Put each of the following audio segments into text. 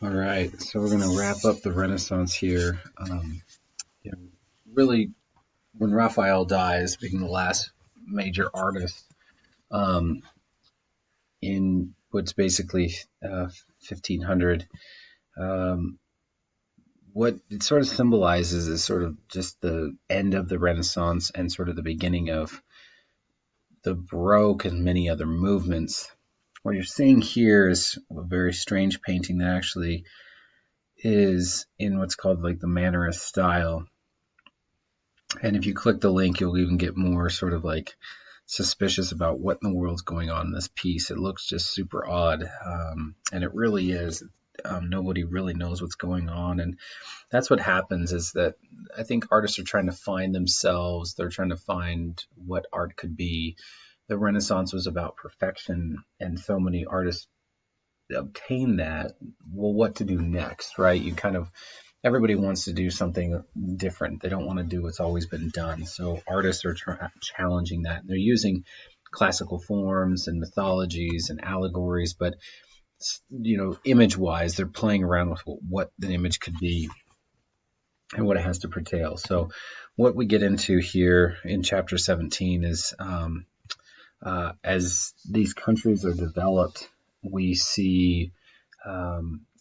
All right, so we're going to wrap up the Renaissance here. You know, really, when Raphael dies, being the last major artist um, in what's basically 1500, um, what it sort of symbolizes is sort of just the end of the Renaissance and sort of the beginning of the Baroque and many other movements. What you're seeing here is a very strange painting that actually is in what's called like the Mannerist style. And if you click the link, you'll even get more sort of like suspicious about what in the world's going on in this piece. It looks just super odd, and it really is. Nobody really knows what's going on, and that's what happens. Is that I think artists are trying to find themselves. They're trying to find what art could be. The Renaissance was about perfection, and so many artists obtain that. Well, what to do next, right? You kind of everybody wants to do something different. They don't want to do what's always been done. So artists are challenging that. They're using classical forms and mythologies and allegories, but image-wise, they're playing around with what the image could be and what it has to portray. So what we get into here in chapter 17 is as these countries are developed, we see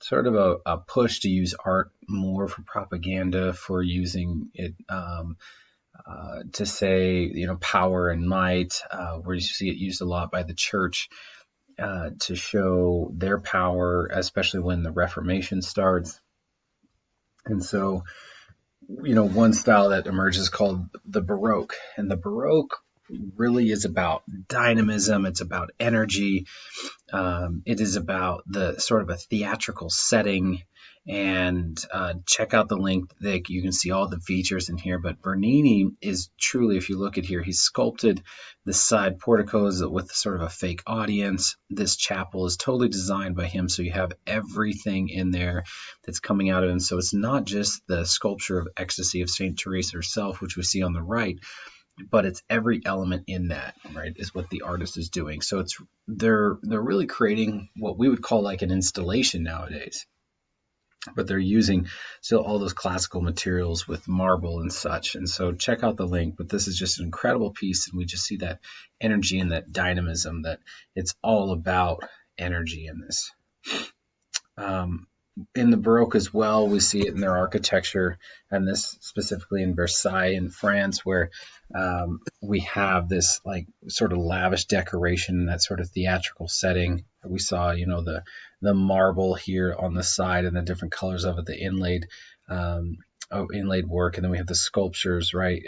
sort of a push to use art more for propaganda, for using it to say, power and might, where you see it used a lot by the church to show their power, especially when the Reformation starts. And so, one style that emerges is called the Baroque. And the Baroque really is about dynamism, it's about energy, it is about the sort of a theatrical setting. And check out the link. You can see all the features in here. But Bernini is truly, if you look at here, he's sculpted the side porticos with sort of a fake audience. This chapel is totally designed by him, so you have everything in there that's coming out of him. So it's not just the sculpture of ecstasy of Saint Teresa herself, which we see on the right, but it's every element in that, right, is what the artist is doing. So they're really creating what we would call like an installation nowadays, but they're using still all those classical materials with marble and such. And so check out the link. But this is just an incredible piece, and we just see that energy and that dynamism, that it's all about energy in this. In the Baroque as well, we see it in their architecture, and this specifically in Versailles in France, where we have this like sort of lavish decoration, that sort of theatrical setting. We saw, the marble here on the side and the different colors of it, the inlaid work, and then we have the sculptures right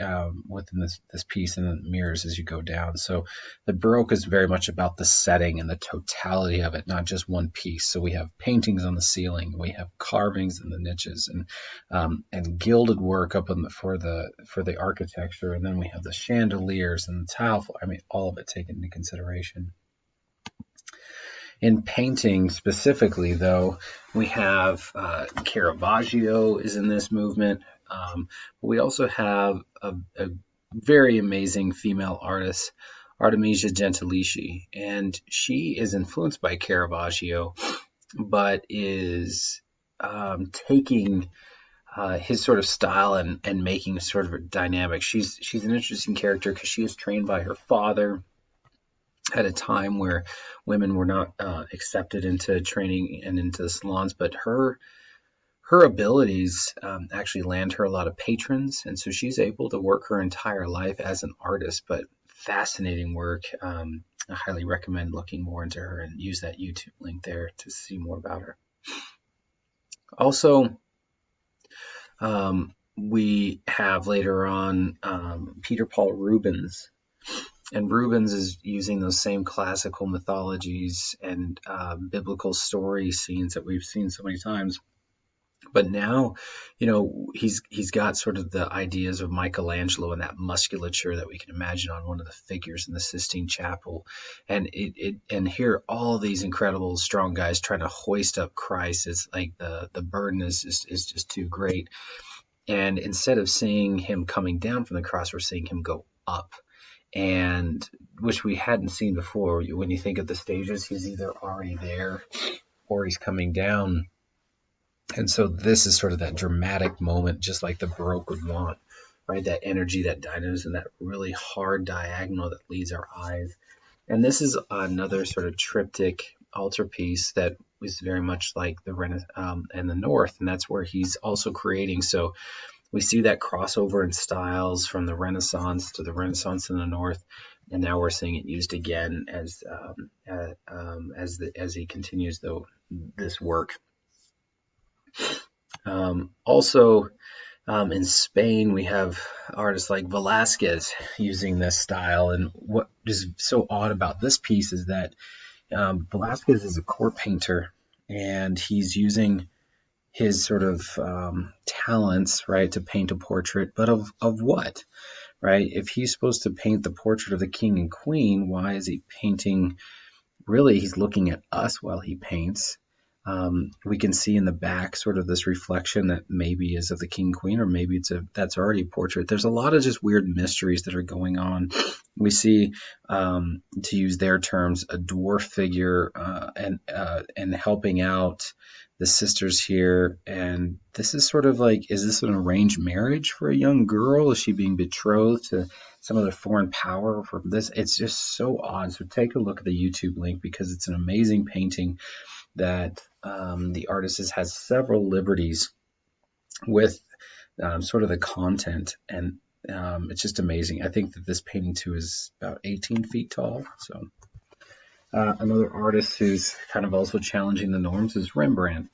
within this piece, and then mirrors as you go down. So the Baroque is very much about the setting and the totality of it, not just one piece. So we have paintings on the ceiling, we have carvings in the niches, and gilded work up for the architecture, and then we have the chandeliers and the tile. I mean, all of it taken into consideration. In painting specifically, though, we have Caravaggio is in this movement. But we also have a very amazing female artist, Artemisia Gentileschi, and she is influenced by Caravaggio, but is taking his sort of style and making sort of a dynamic. She's an interesting character because she is trained by her father at a time where women were not accepted into training and into the salons, but her abilities actually land her a lot of patrons, and so she's able to work her entire life as an artist. But fascinating work. I highly recommend looking more into her, and use that YouTube link there to see more about her. Also, we have later on Peter Paul Rubens. And Rubens is using those same classical mythologies and biblical story scenes that we've seen so many times. But now, he's got sort of the ideas of Michelangelo and that musculature that we can imagine on one of the figures in the Sistine Chapel. And and here all these incredible strong guys trying to hoist up Christ. It's like the burden is just too great. And instead of seeing him coming down from the cross, we're seeing him go up. And which we hadn't seen before. When you think of the stages, he's either already there or he's coming down. And so this is sort of that dramatic moment, just like the Baroque would want, right? That energy, that dynamism, that really hard diagonal that leads our eyes. And this is another sort of triptych altarpiece that is very much like the in the North, and that's where he's also creating. So we see that crossover in styles from the Renaissance to the Renaissance in the North, and now we're seeing it used again as he continues this work. Also, in Spain, we have artists like Velázquez using this style. And what is so odd about this piece is that Velázquez is a court painter, and he's using his sort of talents, right, to paint a portrait, but of what, right? If he's supposed to paint the portrait of the king and queen, why is he painting? Really, he's looking at us while he paints. We can see in the back sort of this reflection that maybe is of the king queen, or maybe that's already a portrait. There's a lot of just weird mysteries that are going on. We see, to use their terms, a dwarf figure and helping out the sisters here. And this is sort of like, is this an arranged marriage for a young girl? Is she being betrothed to some other foreign power for this? It's just so odd. So take a look at the YouTube link, because it's an amazing painting that the artist has several liberties with sort of the content, and it's just amazing. I think that this painting too is about 18 feet tall. So another artist who's kind of also challenging the norms is Rembrandt.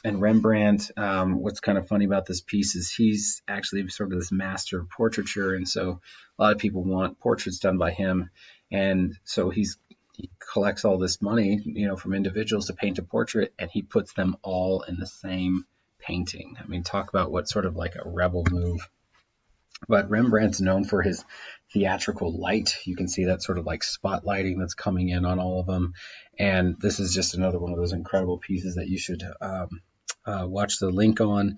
And Rembrandt, what's kind of funny about this piece is he's actually sort of this master of portraiture, and so a lot of people want portraits done by him, and so he collects all this money, from individuals to paint a portrait, and he puts them all in the same painting. I mean, talk about what sort of like a rebel move. But Rembrandt's known for his theatrical light. You can see that sort of like spotlighting that's coming in on all of them. And this is just another one of those incredible pieces that you should watch the link on,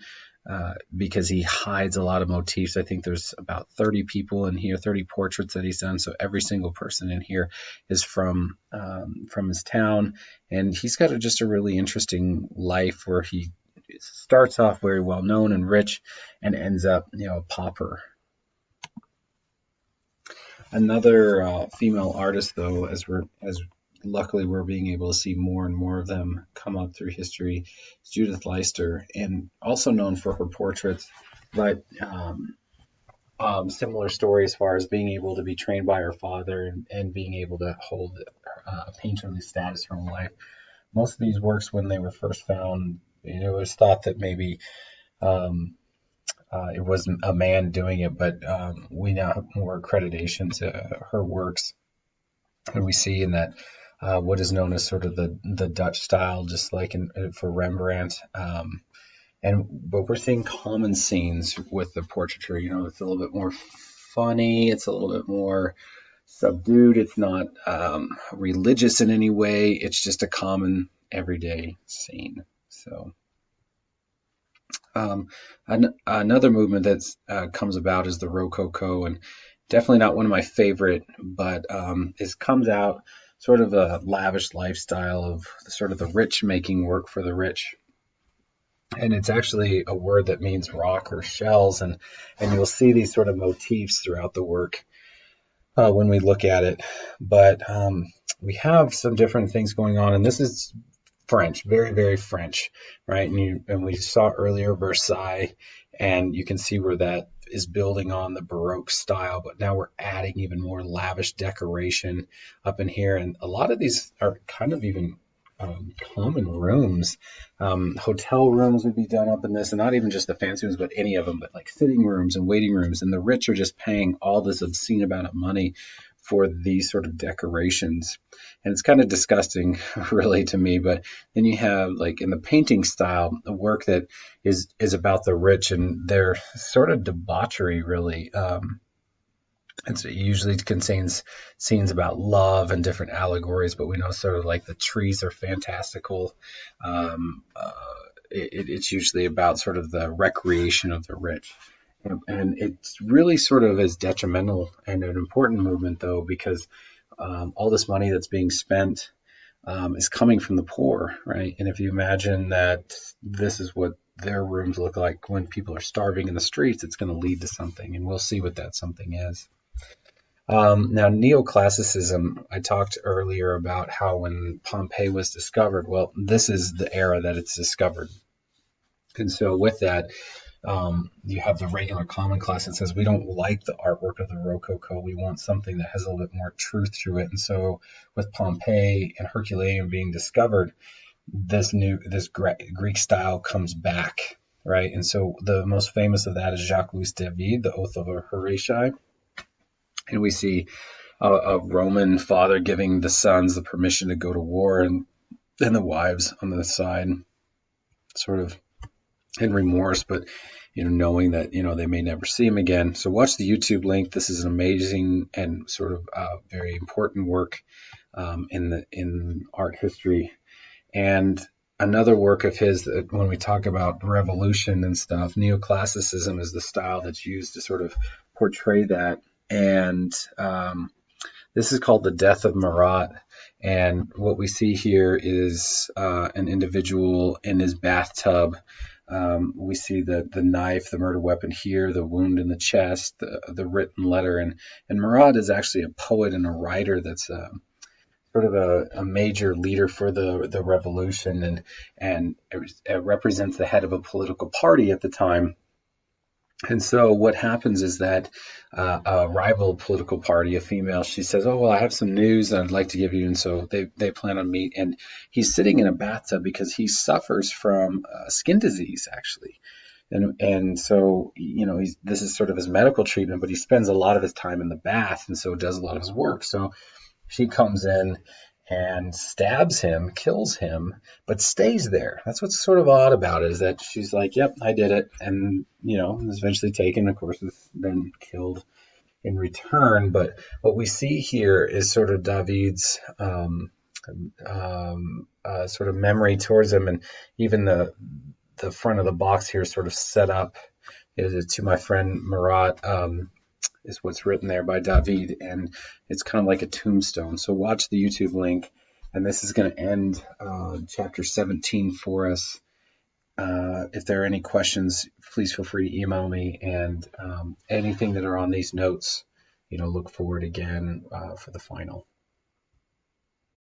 because he hides a lot of motifs. I think there's about 30 people in here, 30 portraits that he's done. So every single person in here is from his town. And he's got just a really interesting life, where he starts off very well known and rich and ends up, a pauper. Another female artist, though, as luckily we're being able to see more and more of them come up through history, is Judith Leister, and also known for her portraits, but similar story as far as being able to be trained by her father and being able to hold a painterly status her whole life. Most of these works, when they were first found, it was thought that maybe it wasn't a man doing it, but we now have more accreditation to her works, and we see in that what is known as sort of the Dutch style, just like for Rembrandt. But we're seeing common scenes with the portraiture. It's a little bit more funny. It's a little bit more subdued. It's not religious in any way. It's just a common everyday scene. So another movement that comes about is the Rococo, and definitely not one of my favorite, but it comes out sort of a lavish lifestyle of sort of the rich making work for the rich. And it's actually a word that means rock or shells, and you'll see these sort of motifs throughout the work when we look at it. But we have some different things going on, and this is French, very, very French, right? And we saw earlier Versailles, and you can see where that is building on the Baroque style, but now we're adding even more lavish decoration up in here. And a lot of these are kind of even common rooms. Hotel rooms would be done up in this, and not even just the fancy rooms, but any of them, but like sitting rooms and waiting rooms. And the rich are just paying all this obscene amount of money for these sort of decorations. And it's kind of disgusting, really, to me. But then you have, like, in the painting style, a work that is about the rich and their sort of debauchery, really. It usually contains scenes about love and different allegories, but we know sort of like the trees are fantastical. It's usually about sort of the recreation of the rich. And it's really sort of is detrimental and an important movement, though, because all this money that's being spent is coming from the poor, right? And if you imagine that this is what their rooms look like when people are starving in the streets. It's going to lead to something, and we'll see what that something is. Now, neoclassicism, I talked earlier about how when Pompeii was discovered, well, this is the era that it's discovered. And so, with that, you have the regular common class that says we don't like the artwork of the Rococo. We want something that has a little bit more truth to it. And so, with Pompeii and Herculaneum being discovered, this Greek style comes back, right? And so, the most famous of that is Jacques-Louis David, the Oath of Horatii. And we see a Roman father giving the sons the permission to go to war, and the wives on the side, sort of in remorse, but knowing that they may never see him again. So watch the YouTube link. This is an amazing and sort of very important work in art history. And another work of his, that when we talk about revolution and stuff, neoclassicism is the style that's used to sort of portray that. And this is called The Death of Marat. And what we see here is an individual in his bathtub. We see the knife, the murder weapon here, the wound in the chest, the written letter. And Marat is actually a poet and a writer that's sort of a major leader for the revolution, and it represents the head of a political party at the time. And so what happens is that a rival political party, a female, she says, "Oh, well, I have some news that I'd like to give you." And so they plan on meet. And he's sitting in a bathtub because he suffers from skin disease, actually. And so, this is sort of his medical treatment, but he spends a lot of his time in the bath, and so does a lot of his work. So she comes in and stabs him, kills him, but stays there. That's what's sort of odd about it, is that she's like, "Yep, I did it," and is eventually taken. Of course, is then killed in return. But what we see here is sort of David's sort of memory towards him, and even the front of the box here is sort of set up to my friend Marat. Is what's written there by David, and it's kind of like a tombstone. So watch the YouTube link, and this is going to end chapter 17 for us. If there are any questions, please feel free to email me, and anything that are on these notes, look forward again for the final.